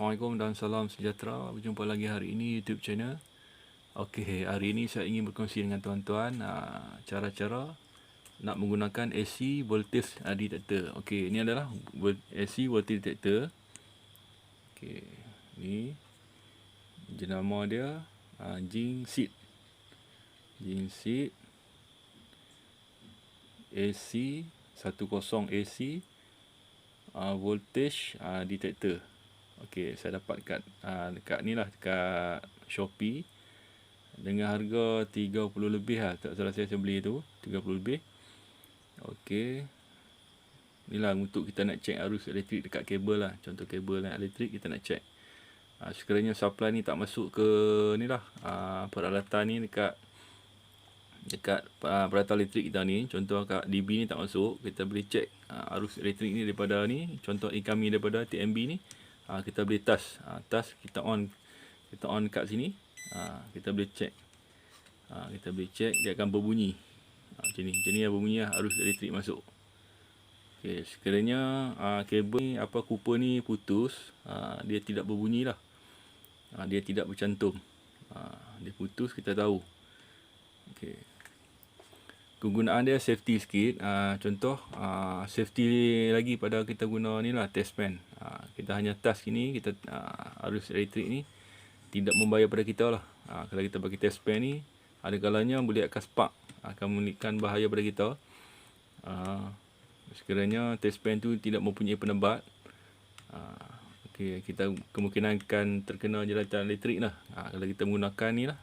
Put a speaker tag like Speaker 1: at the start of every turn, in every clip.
Speaker 1: Assalamualaikum dan salam sejahtera. Berjumpa lagi hari ini YouTube channel. Okey, hari ini saya ingin berkongsi dengan tuan-tuan cara-cara nak menggunakan AC voltage detector. Okey, ini adalah AC voltage detector. Okey, ni jenama dia Jingxit. Jingxit AC 10 AC voltage detector. Okey, saya dapat dekat ni lah, dekat Shopee dengan harga 30 lebih lah. Tak salah saya beli tu 30 lebih. Okey, inilah untuk kita nak check arus elektrik dekat kabel lah. Contoh kabel elektrik kita nak check. Sekiranya supply ni tak masuk ke ni lah, peralatan ni dekat peralatan elektrik kita ni, contoh kat DB ni tak masuk, kita boleh check arus elektrik ni daripada ni, contoh incoming daripada TMB ni, kita boleh touch, kita on kat sini, kita boleh check, dia akan berbunyi macam ni berbunyi lah, arus elektrik masuk. Okey, sekiranya kabel ni Cooper ni putus, dia tidak berbunyi lah, dia tidak bercantum, dia putus, kita tahu. Okey, kegunaan dia safety sikit. Contoh safety lagi pada kita guna ni lah, test pen. Kita hanya touch ini, kita arus elektrik ni tidak membayar pada kita lah. Kalau kita bagi test pen ni, ada kalanya boleh akan spark, akan memberikan bahaya pada kita. Sekiranya test pen tu tidak mempunyai penebat, okey, kita kemungkinan akan terkena jilatan elektrik lah. Kalau kita menggunakan ni lah,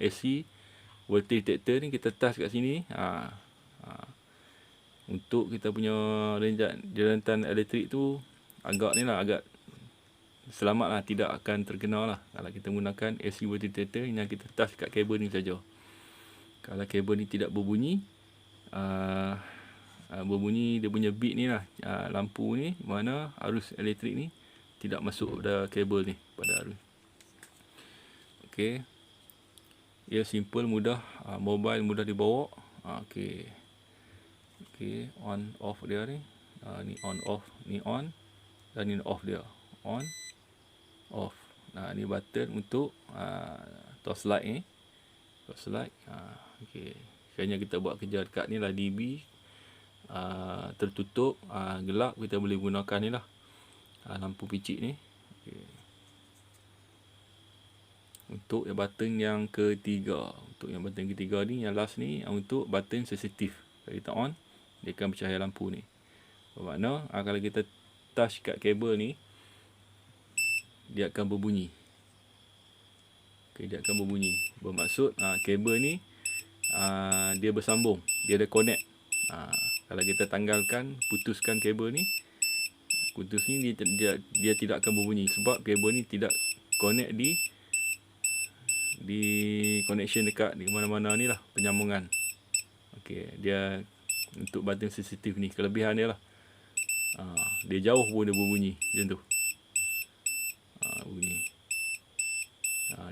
Speaker 1: AC voltage detector ni, kita touch kat sini, untuk kita punya jilatan elektrik tu agak ni lah, agak selamat lah, tidak akan terkena lah. Kalau kita menggunakan AC voltage detector, yang kita touch kat kabel ni saja. Kalau kabel ni tidak berbunyi, berbunyi dia punya bit ni lah, lampu ni, mana arus elektrik ni tidak masuk pada kabel ni, pada arus. Okey, ia simple, mudah, mobile mudah dibawa. Okey, on off dia ni, ni on off, ni on dan ni off dia, on off. Ni button untuk torchlight ni, torchlight. Okey, sekiranya kita buat kerja dekat ni lah, DB tertutup, gelap, kita boleh gunakan ni lah, lampu picit ni. Okey, untuk button yang ketiga, ni, yang last ni, untuk button sensitif. Kalau kita on, dia akan bercahaya lampu ni. Bermakna kalau kita touch kat kabel ni, dia akan berbunyi. Okey, dia akan berbunyi. Bermaksud kabel ni dia bersambung, dia ada connect. Kalau kita tanggalkan, putuskan kabel ni, dia tidak akan berbunyi, sebab kabel ni tidak connect di connection dekat di mana-mana ni lah, penyambungan. Okey, dia untuk button sensitif ni, kelebihan dia lah, dia jauh pun dia berbunyi macam tu, bunyi.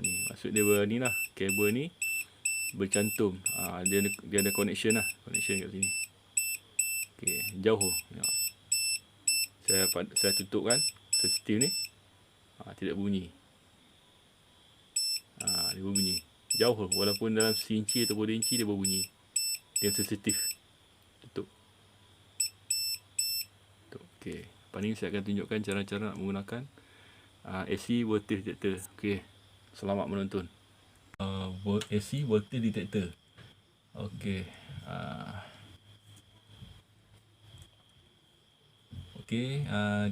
Speaker 1: Ni maksud dia ni lah, kabel ni bercantum, dia ada connection lah, connection kat sini. Okey, jauh. Saya tutupkan sensitif ni, tidak bunyi. Dia berbunyi jauh, walaupun dalam seinci atau 2 inci dia berbunyi. Dia sensitif. Tutup. Okey, lepas ni saya akan tunjukkan cara-cara nak menggunakan AC voltage detector. Okey, selamat menonton. AC voltage detector. Okey,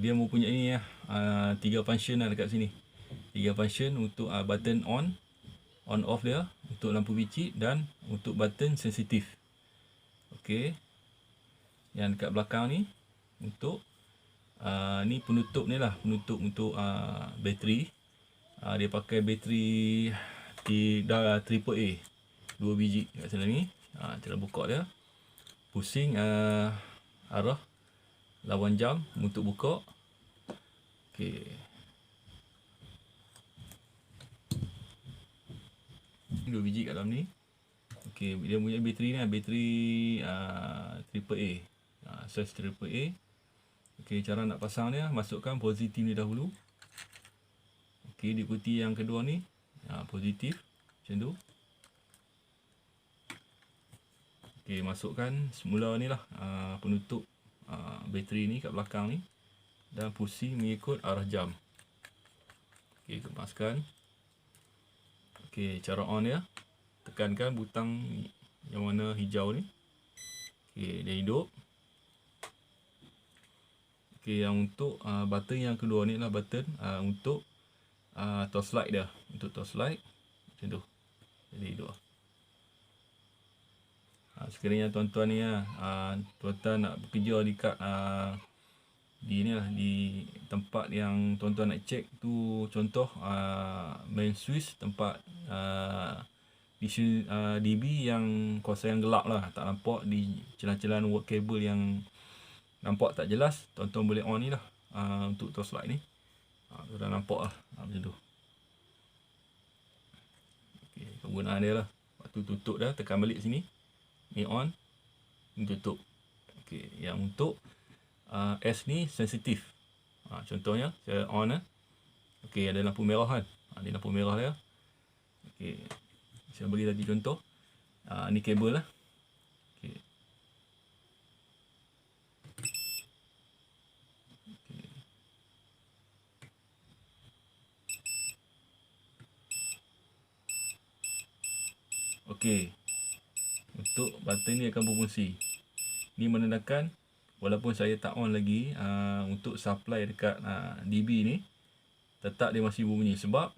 Speaker 1: dia mempunyai 3 function lah dekat sini. 3 function untuk button on off dia, untuk lampu picit, dan untuk button sensitif. Okey, yang dekat belakang ni untuk ni penutup ni lah, penutup untuk bateri. Dia pakai bateri AAA 2 biji kat sana ni. Cara buka dia, pusing arah lawan jam untuk buka. Okey, dua biji kat dalam ni. Okey, dia punya bateri ni, bateri AAA, size AAA. Okey, cara nak pasang dia, masukkan positif ni dahulu. Okey, diikuti yang kedua ni, positif macam tu. Okey, masukkan semula ni lah penutup bateri ni kat belakang ni dan pusing mengikut arah jam. Okey, kepaskan. Okey, cara on dia, tekankan butang yang warna hijau ni. Okey, dia hidup. Okey, yang untuk button yang kedua ni lah button untuk torchlight dia. Untuk torchlight macam tu. Jadi hidup lah. Sekiranya tuan-tuan ni tuan-tuan nak bekerja dekat di ni lah, di tempat yang tuan-tuan nak check tu, contoh main switch, tempat di DB yang kawasan yang gelap lah, tak nampak, di celah-celah work cable yang nampak tak jelas, tuan-tuan boleh on ni lah untuk torchlight ni. Dah nampak lah macam tu. Okay, penggunaan dia lah. Waktu tutup dah, tekan balik sini, ni on, ni tutup. Okay, yang untuk S ni sensitif. Contohnya saya on Okey, ada lampu merah kan. Ni lampu merah dia. Okey. Saya bagi tadi contoh. Ni kabel lah. Okey. Okey. Untuk button ni akan berfungsi. Ni menandakan walaupun saya tak on lagi untuk supply dekat DB ni, tetap dia masih berbunyi sebab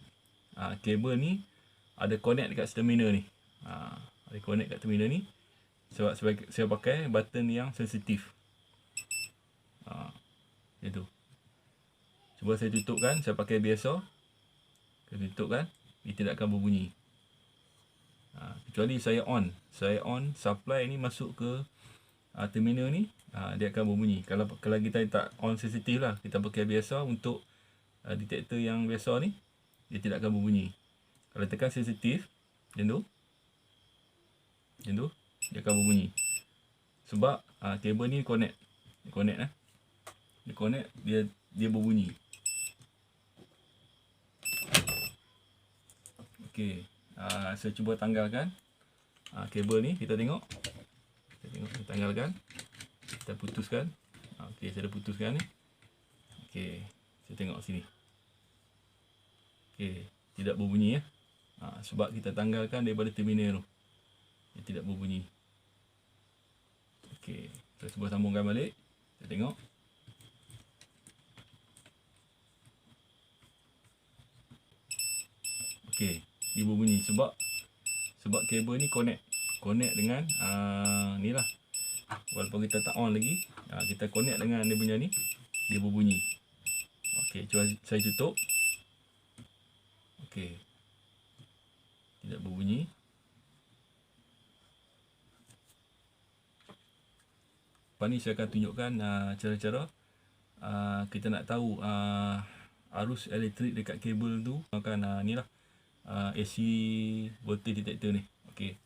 Speaker 1: kabel ni ada connect dekat terminal ni. Ada connect kat terminal ni sebab saya pakai button yang sensitif. Itu. Cuba saya tutupkan, saya pakai biasa. Saya tutupkan, dia tidak akan berbunyi. Kecuali saya on supply ni masuk ke terminal ni, dia akan berbunyi. Kalau kita tak on sensitif lah, kita pakai biasa untuk detektor yang biasa ni, dia tidak akan berbunyi. Kalau tekan sensitif macam tu, dia akan berbunyi. Sebab kabel ni connect. Dia berbunyi. Okey, saya cuba tanggalkan kabel ni, kita tengok. Kita tanggalkan. Kita putuskan. Okey, saya dah putuskan ni. Okey, saya tengok sini. Okey, tidak berbunyi sebab kita tanggalkan daripada terminal tu. Dia tidak berbunyi. Okey, saya cuba sambungkan balik. Kita tengok. Okey, dia berbunyi sebab kabel ni connect dengan ni lah. Walaupun kita tak on lagi, kita connect dengan dia punya ni, dia berbunyi. Okey, cuba saya tutup. Okey, tidak berbunyi. Lepas ni saya akan tunjukkan cara-cara kita nak tahu arus elektrik dekat kabel tu. Akan ni lah, AC voltage detector ni. Okey.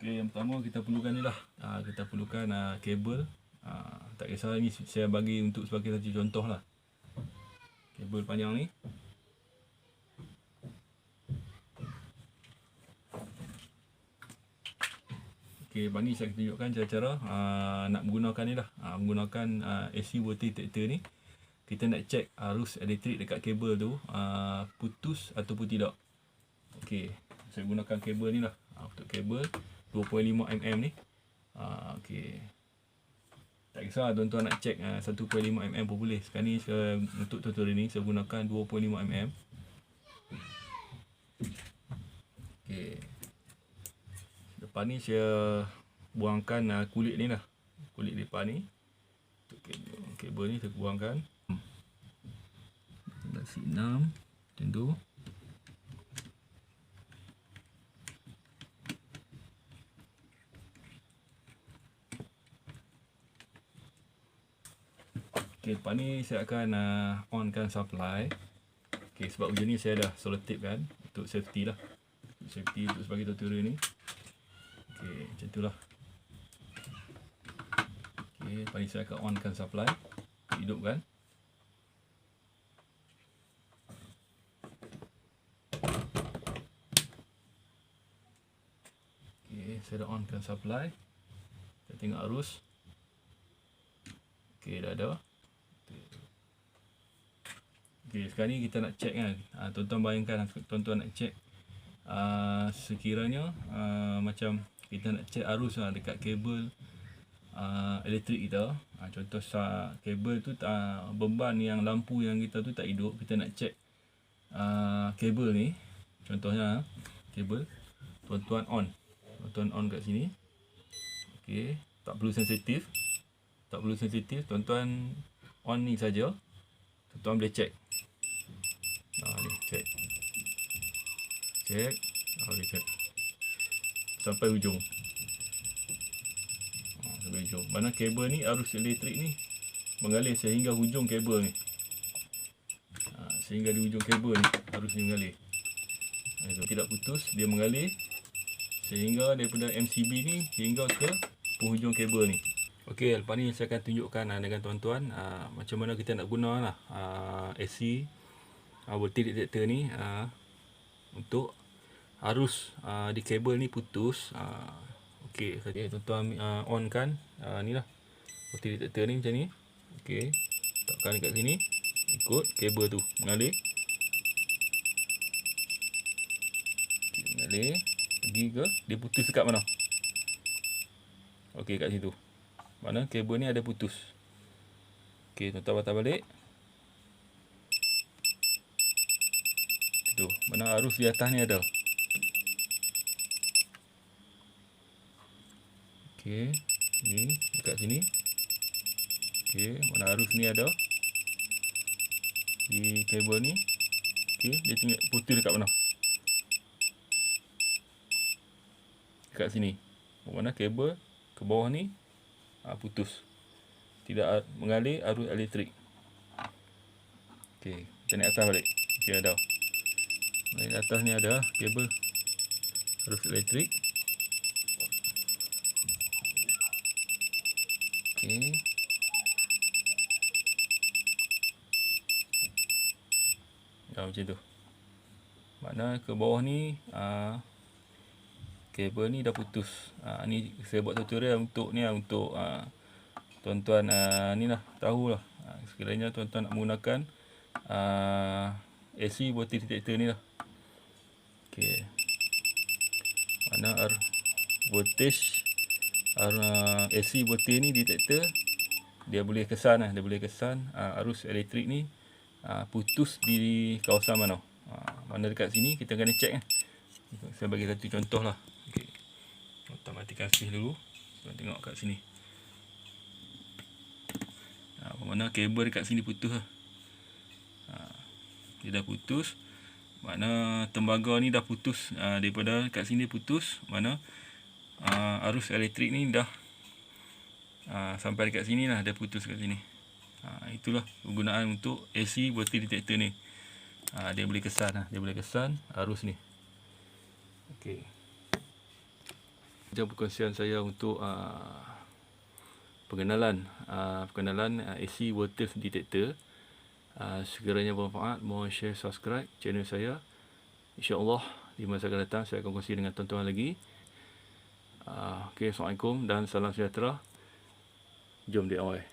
Speaker 1: Okey, yang pertama kita perlukan ni lah. Kita perlukan kabel. Tak kisah, ni saya bagi untuk sebagai satu contoh lah. Kabel panjang ni. Okey, lepas ni saya tunjukkan cara-cara nak menggunakan ni lah. Menggunakan AC voltage detector ni. Kita nak check arus elektrik dekat kabel tu putus ataupun tidak. Okey, saya gunakan kabel ni lah. Untuk kabel 2.5 mm ni. Okey. Tak kisah tuan-tuan nak check 1.5 mm pun boleh. Sekarang ni untuk tutorial ni saya gunakan 2.5 mm. Okey. Lepas ni saya buangkan kulit ni lah. Kulit depan ni. Untuk kabel ni saya buangkan. Basi 6 macam tu. Okey, lepas ni saya akan onkan supply. Okey, sebab hujung ni saya dah selotip kan untuk safety lah. Untuk safety, untuk sebagai tutorial ni. Okey, macam tu lah. Okey, lepas ni saya akan onkan supply, hidupkan. Okey, saya dah onkan supply. Kita tengok arus. Okey, dah ada. Okey, sekarang ni kita nak check kan. Tuan-tuan bayangkan, tuan-tuan nak check sekiranya macam kita nak check arus dekat kabel elektrik kita. Contoh kabel tu beban yang lampu yang kita tu tak hidup, kita nak check kabel ni. Contohnya kabel, tuan-tuan on kat sini. Okey, tak perlu sensitif. Tuan-tuan on ni saja. Tuan-tuan boleh check. Ni check. Boleh check sampai hujung. Sampai hujung. Mana kabel ni, arus elektrik ni mengalir sehingga hujung kabel ni. Sehingga di hujung kabel ni arus ni mengalir. Itu tidak putus, dia mengalir sehingga daripada MCB ni hingga ke penghujung kabel ni. Okey, lepas ni saya akan tunjukkan dengan tuan-tuan macam mana kita nak guna AC voltage detector ni untuk arus di kabel ni putus. Okey, tuan-tuan on kan ni lah voltage detector ni macam ni. Okey, tekan dekat sini, ikut kabel tu mengalir. Mengalir pergi ke, dia putus dekat mana? Okey, kat situ. Mana kabel ni ada putus. Okey, tuan-tuan patah balik. Tu, mana arus di atas ni ada. Okey, ni dekat sini. Okey, mana arus ni ada di kabel ni. Okey, dia tinggal putus dekat mana? Dekat sini. Mana kabel ke bawah ni putus. Tidak mengalir arus elektrik. Okey, kita naik atas balik. Okey, ada. Naik atas ni ada kabel arus elektrik. Okey. Macam tu. Makna ke bawah ni kabel ni dah putus. Ni saya buat tutorial untuk ni untuk tuan-tuan ni lah tahulah. Sekiranya tuan-tuan nak menggunakan AC voltage detector ni lah. Okey. Mana voltage AC voltage ni detector dia boleh kesan arus elektrik ni putus di kawasan mana. Mana dekat sini kita kena check Saya bagi satu contoh lah. Okey. Kita matikan switch dulu. Kita tengok kat sini. Mana kabel dekat sini putus lah. Dia dah putus. Mana tembaga ni dah putus daripada kat sini putus. Mana arus elektrik ni dah sampai dekat sini lah, dia putus kat sini. Itulah penggunaan untuk AC voltage detector ni. Dia boleh kesan arus ni. Okey. Itu perkongsian saya untuk pengenalan AC voltage detector. Sekiranya bermanfaat, mohon share, subscribe channel saya. InsyaAllah di masa akan datang saya akan kongsi dengan tuan-tuan lagi. Okey, Assalamualaikum dan salam sejahtera. Jom DIY.